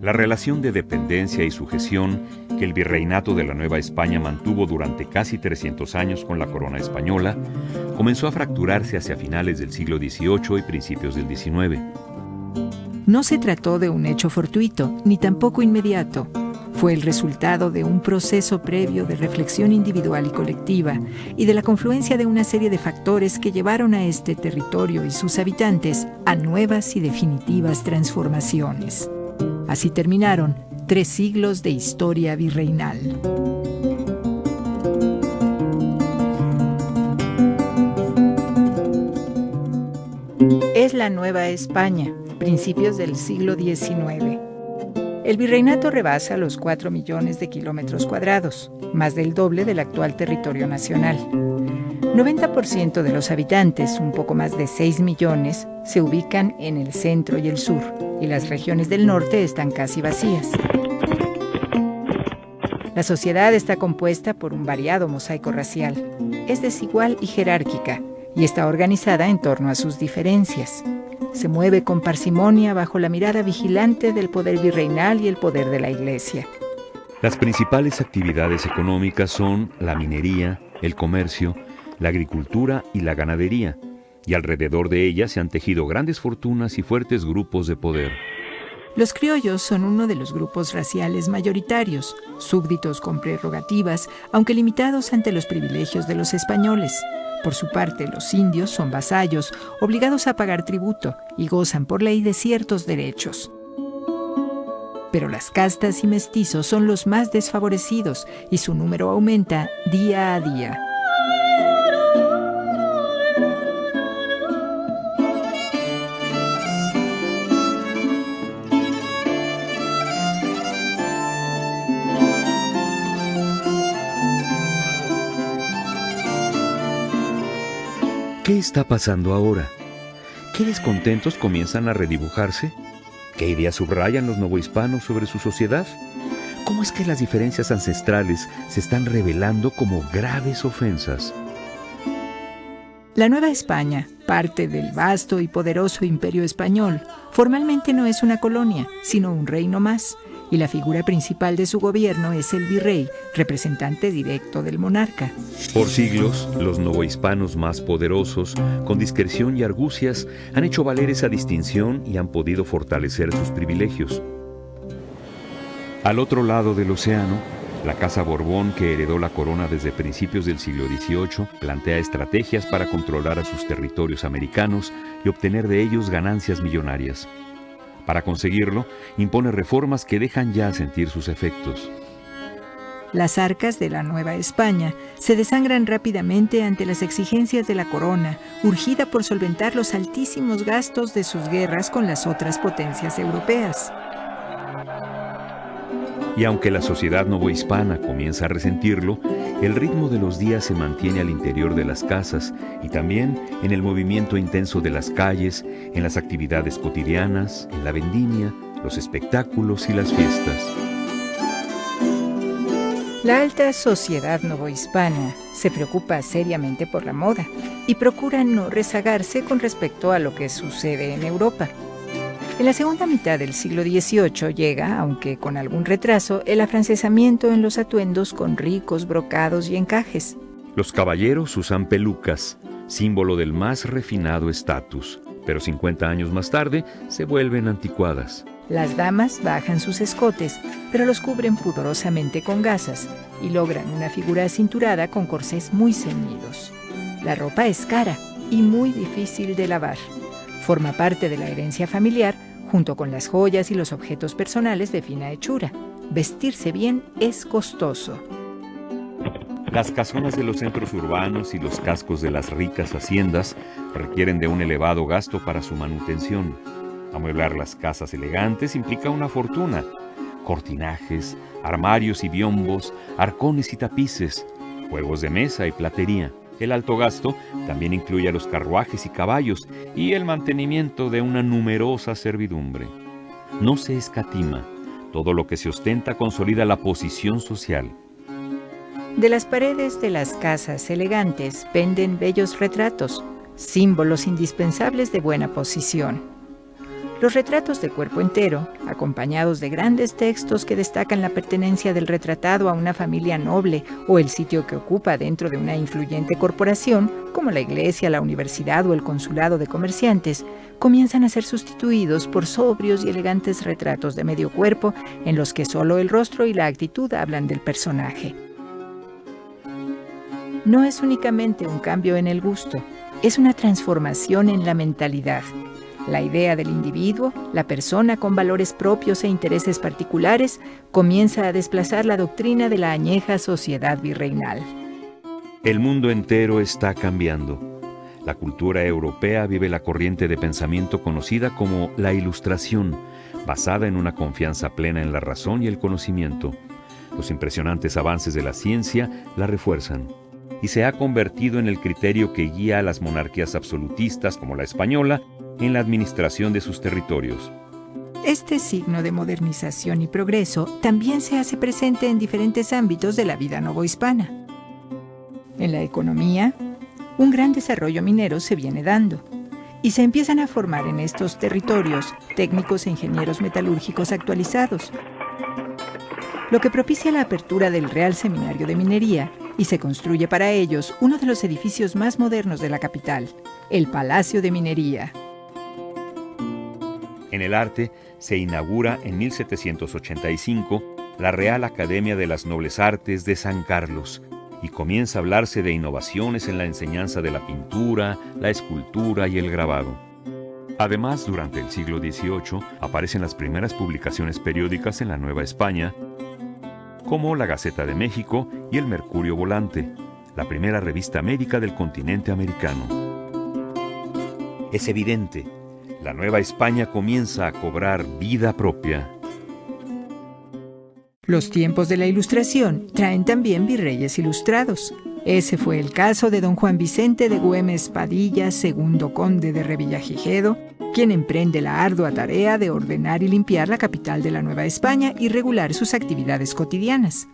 La relación de dependencia y sujeción que el virreinato de la Nueva España mantuvo durante casi 300 años con la corona española comenzó a fracturarse hacia finales del siglo XVIII y principios del XIX. No se trató de un hecho fortuito, ni tampoco inmediato. Fue el resultado de un proceso previo de reflexión individual y colectiva y de la confluencia de una serie de factores que llevaron a este territorio y sus habitantes a nuevas y definitivas transformaciones. Así terminaron 3 siglos de historia virreinal. Es la Nueva España, principios del siglo XIX. El virreinato rebasa los 4 millones de kilómetros cuadrados, más del doble del actual territorio nacional. 90% de los habitantes, un poco más de 6 millones, se ubican en el centro y el sur, y las regiones del norte están casi vacías. La sociedad está compuesta por un variado mosaico racial. Es desigual y jerárquica, y está organizada en torno a sus diferencias. Se mueve con parsimonia bajo la mirada vigilante del poder virreinal y el poder de la Iglesia. Las principales actividades económicas son la minería, el comercio, la agricultura y la ganadería, y alrededor de ellas se han tejido grandes fortunas y fuertes grupos de poder. Los criollos son uno de los grupos raciales mayoritarios, súbditos con prerrogativas, aunque limitados ante los privilegios de los españoles. Por su parte, los indios son vasallos, obligados a pagar tributo y gozan por ley de ciertos derechos. Pero las castas y mestizos son los más desfavorecidos y su número aumenta día a día. ¿Qué está pasando ahora? ¿Qué descontentos comienzan a redibujarse? ¿Qué ideas subrayan los novohispanos sobre su sociedad? ¿Cómo es que las diferencias ancestrales se están revelando como graves ofensas? La Nueva España, parte del vasto y poderoso imperio español, formalmente no es una colonia, sino un reino más, y la figura principal de su gobierno es el virrey, representante directo del monarca. Por siglos, los novohispanos más poderosos, con discreción y argucias, han hecho valer esa distinción y han podido fortalecer sus privilegios. Al otro lado del océano, la Casa Borbón, que heredó la corona desde principios del siglo XVIII, plantea estrategias para controlar a sus territorios americanos y obtener de ellos ganancias millonarias. Para conseguirlo, impone reformas que dejan ya sentir sus efectos. Las arcas de la Nueva España se desangran rápidamente ante las exigencias de la corona, urgida por solventar los altísimos gastos de sus guerras con las otras potencias europeas. Y aunque la sociedad novohispana comienza a resentirlo, el ritmo de los días se mantiene al interior de las casas y también en el movimiento intenso de las calles, en las actividades cotidianas, en la vendimia, los espectáculos y las fiestas. La alta sociedad novohispana se preocupa seriamente por la moda y procura no rezagarse con respecto a lo que sucede en Europa. En la segunda mitad del siglo XVIII llega, aunque con algún retraso, el afrancesamiento en los atuendos con ricos brocados y encajes. Los caballeros usan pelucas, símbolo del más refinado estatus, pero 50 años más tarde se vuelven anticuadas. Las damas bajan sus escotes, pero los cubren pudorosamente con gasas y logran una figura acinturada con corsés muy ceñidos. La ropa es cara y muy difícil de lavar. Forma parte de la herencia familiar, junto con las joyas y los objetos personales de fina hechura. Vestirse bien es costoso. Las casonas de los centros urbanos y los cascos de las ricas haciendas requieren de un elevado gasto para su manutención. Amueblar las casas elegantes implica una fortuna. Cortinajes, armarios y biombos, arcones y tapices, juegos de mesa y platería. El alto gasto también incluye a los carruajes y caballos y el mantenimiento de una numerosa servidumbre. No se escatima. Todo lo que se ostenta consolida la posición social. De las paredes de las casas elegantes penden bellos retratos, símbolos indispensables de buena posición. Los retratos de cuerpo entero, acompañados de grandes textos que destacan la pertenencia del retratado a una familia noble o el sitio que ocupa dentro de una influyente corporación, como la iglesia, la universidad o el consulado de comerciantes, comienzan a ser sustituidos por sobrios y elegantes retratos de medio cuerpo en los que solo el rostro y la actitud hablan del personaje. No es únicamente un cambio en el gusto, es una transformación en la mentalidad. La idea del individuo, la persona con valores propios e intereses particulares, comienza a desplazar la doctrina de la añeja sociedad virreinal. El mundo entero está cambiando. La cultura europea vive la corriente de pensamiento conocida como la Ilustración, basada en una confianza plena en la razón y el conocimiento. Los impresionantes avances de la ciencia la refuerzan y se ha convertido en el criterio que guía a las monarquías absolutistas como la española en la administración de sus territorios. Este signo de modernización y progreso también se hace presente en diferentes ámbitos de la vida novohispana. En la economía, un gran desarrollo minero se viene dando y se empiezan a formar en estos territorios técnicos e ingenieros metalúrgicos actualizados, lo que propicia la apertura del Real Seminario de Minería y se construye para ellos uno de los edificios más modernos de la capital, el Palacio de Minería. En el arte se inaugura en 1785 la Real Academia de las Nobles Artes de San Carlos y comienza a hablarse de innovaciones en la enseñanza de la pintura, la escultura y el grabado. Además, durante el siglo XVIII aparecen las primeras publicaciones periódicas en la Nueva España, como la Gaceta de México y el Mercurio Volante, la primera revista médica del continente americano. Es evidente, la Nueva España comienza a cobrar vida propia. Los tiempos de la Ilustración traen también virreyes ilustrados. Ese fue el caso de don Juan Vicente de Güemes Padilla, segundo conde de Revillagigedo, quien emprende la ardua tarea de ordenar y limpiar la capital de la Nueva España y regular sus actividades cotidianas.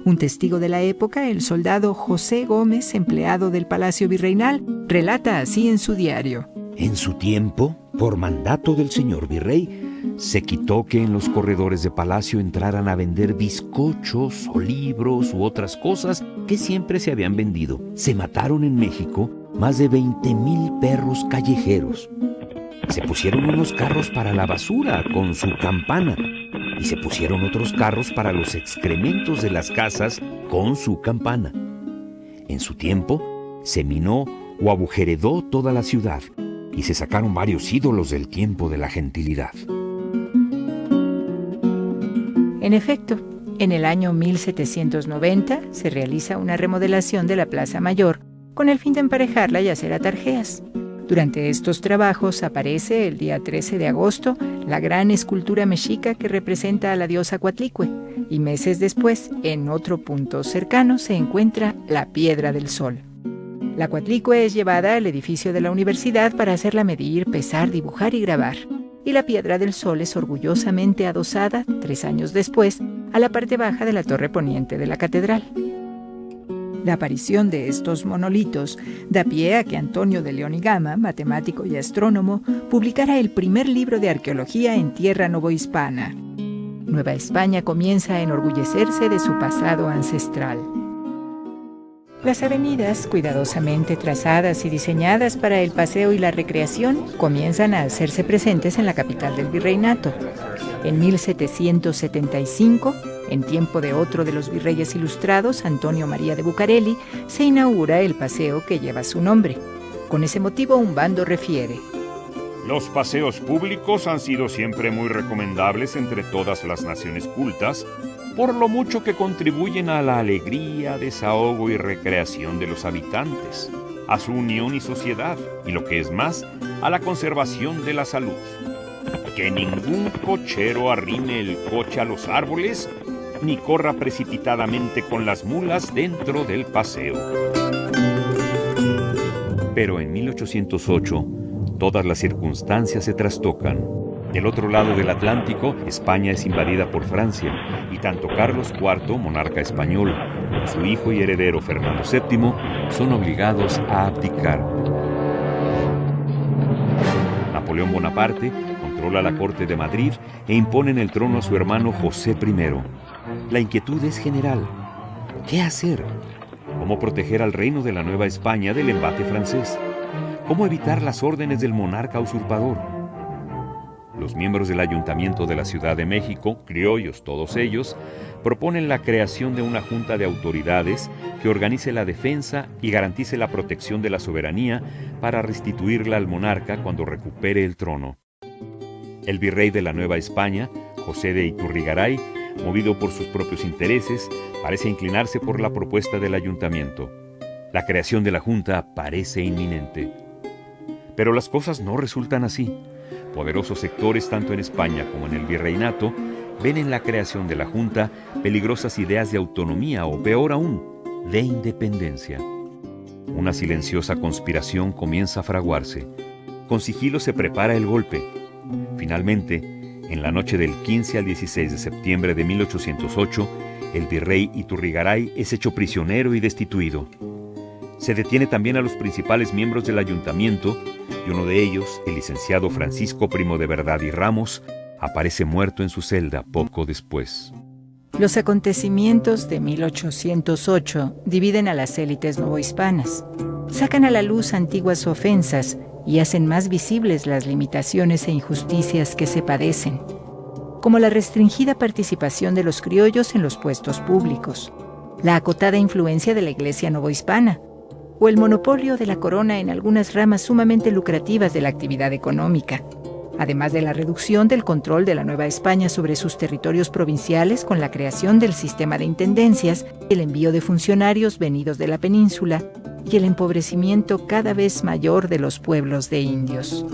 Un testigo de la época, el soldado José Gómez, empleado del Palacio Virreinal, relata así en su diario: En su tiempo, por mandato del señor virrey, se quitó que en los corredores de palacio entraran a vender bizcochos o libros u otras cosas que siempre se habían vendido. Se mataron en México más de 20,000 perros callejeros. Se pusieron unos carros para la basura con su campana y se pusieron otros carros para los excrementos de las casas con su campana. En su tiempo se minó o agujeredó toda la ciudad y se sacaron varios ídolos del tiempo de la gentilidad. En efecto, en el año 1790 se realiza una remodelación de la Plaza Mayor con el fin de emparejarla y hacer atarjeas. Durante estos trabajos aparece el día 13 de agosto la gran escultura mexica que representa a la diosa Coatlicue y meses después, en otro punto cercano, se encuentra la Piedra del Sol. La Coatlicue es llevada al edificio de la universidad para hacerla medir, pesar, dibujar y grabar. Y la Piedra del Sol es orgullosamente adosada, 3 años después, a la parte baja de la torre poniente de la catedral. La aparición de estos monolitos da pie a que Antonio de León y Gama, matemático y astrónomo, publicara el primer libro de arqueología en tierra novohispana. Nueva España comienza a enorgullecerse de su pasado ancestral. Las avenidas, cuidadosamente trazadas y diseñadas para el paseo y la recreación, comienzan a hacerse presentes en la capital del virreinato. En 1775, en tiempo de otro de los virreyes ilustrados, Antonio María de Bucareli, se inaugura el paseo que lleva su nombre. Con ese motivo, un bando refiere: Los paseos públicos han sido siempre muy recomendables entre todas las naciones cultas, por lo mucho que contribuyen a la alegría, desahogo y recreación de los habitantes, a su unión y sociedad, y lo que es más, a la conservación de la salud. Que ningún cochero arrime el coche a los árboles, ni corra precipitadamente con las mulas dentro del paseo. Pero en 1808, todas las circunstancias se trastocan. Del otro lado del Atlántico, España es invadida por Francia, y tanto Carlos IV, monarca español, como su hijo y heredero Fernando VII, son obligados a abdicar. Napoleón Bonaparte, con controla la corte de Madrid e impone en el trono a su hermano José I. La inquietud es general. ¿Qué hacer? ¿Cómo proteger al reino de la Nueva España del embate francés? ¿Cómo evitar las órdenes del monarca usurpador? Los miembros del Ayuntamiento de la Ciudad de México, criollos todos ellos, proponen la creación de una junta de autoridades que organice la defensa y garantice la protección de la soberanía para restituirla al monarca cuando recupere el trono. El virrey de la Nueva España, José de Iturrigaray, movido por sus propios intereses, parece inclinarse por la propuesta del ayuntamiento. La creación de la junta parece inminente. Pero las cosas no resultan así. Poderosos sectores, tanto en España como en el virreinato, ven en la creación de la junta peligrosas ideas de autonomía o, peor aún, de independencia. Una silenciosa conspiración comienza a fraguarse. Con sigilo se prepara el golpe. Finalmente, en la noche del 15 al 16 de septiembre de 1808, el virrey Iturrigaray es hecho prisionero y destituido. Se detiene también a los principales miembros del ayuntamiento y uno de ellos, el licenciado Francisco Primo de Verdad y Ramos, aparece muerto en su celda poco después. Los acontecimientos de 1808 dividen a las élites novohispanas, sacan a la luz antiguas ofensas y hacen más visibles las limitaciones e injusticias que se padecen, como la restringida participación de los criollos en los puestos públicos, la acotada influencia de la Iglesia novohispana, o el monopolio de la corona en algunas ramas sumamente lucrativas de la actividad económica, además de la reducción del control de la Nueva España sobre sus territorios provinciales con la creación del sistema de intendencias, el envío de funcionarios venidos de la península y el empobrecimiento cada vez mayor de los pueblos de indios.